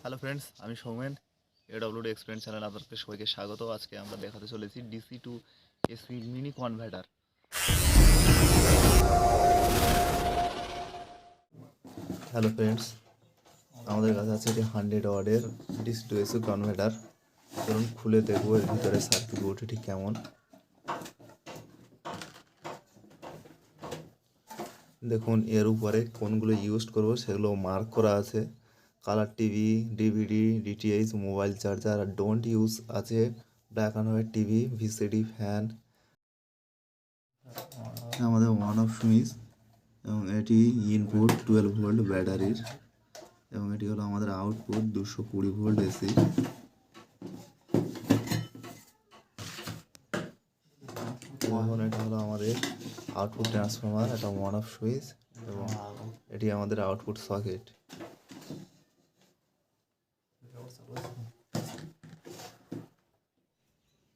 Hello friends, আমি Soumen. এডব্লিউডি experience channel আপনাদেরকে সবাইকে স্বাগত। আজকে আমরা দেখাতে চলেছি DC to AC mini converter. Hello friends, আমাদের কাছে আছে এটি 100 ওয়াটের ডিসি টু এসি কনভার্টার। চলুন খুলে দেখবো এর ভিতরে সার্কিট বোর্ডটি ঠিক কেমন। দেখুন এর উপরে কোনগুলো ইউজ করব সেগুলো মার্ক করা আছে। Colour TV, DVD, DTH, mobile charger, আর ডোন্ট ইউজ আছে black and white TV, VCD, fan. আমাদের ওয়ান অফ সুইচ এবং এটি ইনপুট 12 ভোল্ট ব্যাটারির, এবং এটি হলো আমাদের আউটপুট 220 ভোল্ট এসি। এখন এটা হলো আমাদের আউটপুট ট্রান্সফরমার, এটা ওয়ান অফ সুইচ, এবং এটি আমাদের আউটপুট সকেট।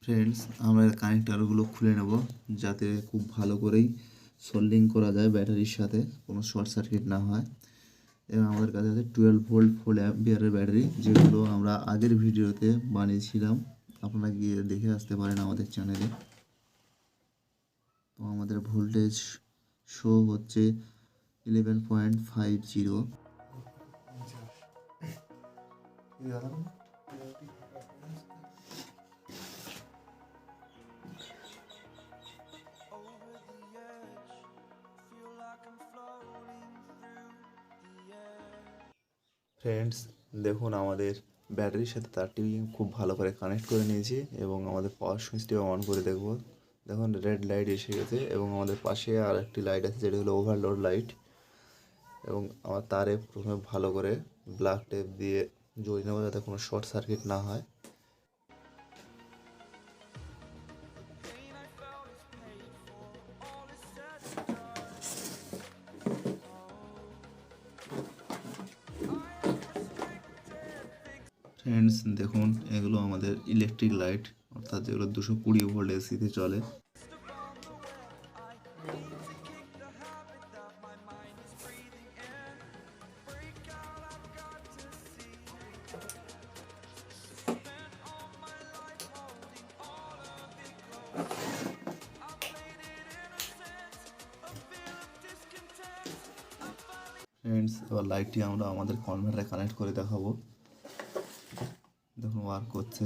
ফ্রেন্ডস, আমরা কানেক্টারগুলো খুলে নেব যাতে খুব ভালো করেই সোল্ডিং করা যায় ব্যাটারির সাথে, কোনো শর্ট সার্কিট না হয়। এবং আমাদের কাছে আছে 12 ভোল্ট 4 অ্যাম্পিয়ারের ব্যাটারি, যেগুলো আমরা আগের ভিডিওতে বানিয়েছিলাম, আপনারা গিয়ে দেখে আসতে পারেন আমাদের চ্যানেলে। তো আমাদের ভোল্টেজ শো হচ্ছে 11.50। ফ্রেন্ডস, দেখুন আমাদের ব্যাটারির সাথে তারটি খুব ভালো করে কানেক্ট করে নিয়েছি, এবং আমাদের পাওয়ার সুইচটিও অন করে দেখব। দেখুন রেড লাইট এসে গেছে, এবং আমাদের পাশে আর একটি লাইট আছে যেটা হলো ওভারলোড লাইট। এবং আমার তারে প্রথমে ভালো করে ব্ল্যাক টেপ দিয়ে জড়িয়ে নেবো যাতে কোনো শর্ট সার্কিট না হয়। ফ্রেন্ডস, দেখুন এগুলো আমাদের ইলেকট্রিক লাইট, অর্থাৎ যেগুলো 220 ভোল্ট এসিতে চলে। ফ্রেন্ডস, এবার লাইটটি আমরা আমাদের কনভার্টারে কানেক্ট করে দেখাবো। দেখুন ওয়ার্ক করছে।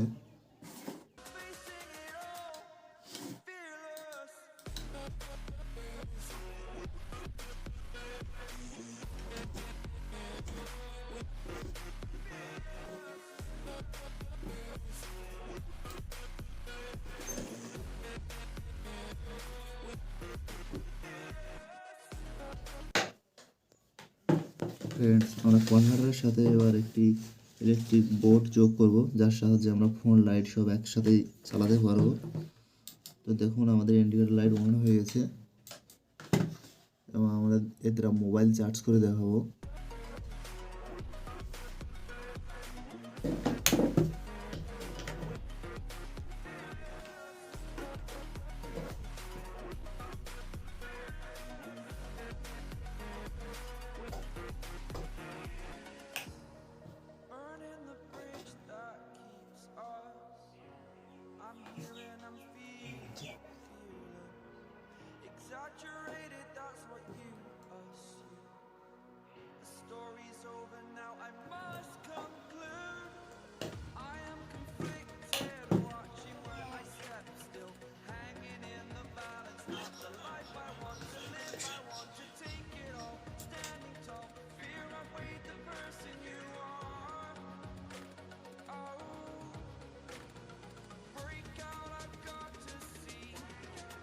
ফ্রেন্ডস, আমরা কনভার্টারের সাথে এবার একটি ইলেকট্রিক বোর্ড যোগ করব, যার সাহায্যে আমরা ফোন লাইট সব একসাথেই চালাতে পারবো। তো দেখুন আমাদের ইন্ডিকেটর লাইট অন হয়ে গেছে, এবং আমরা এর দ্বারা মোবাইল চার্জ করে দেখাবো।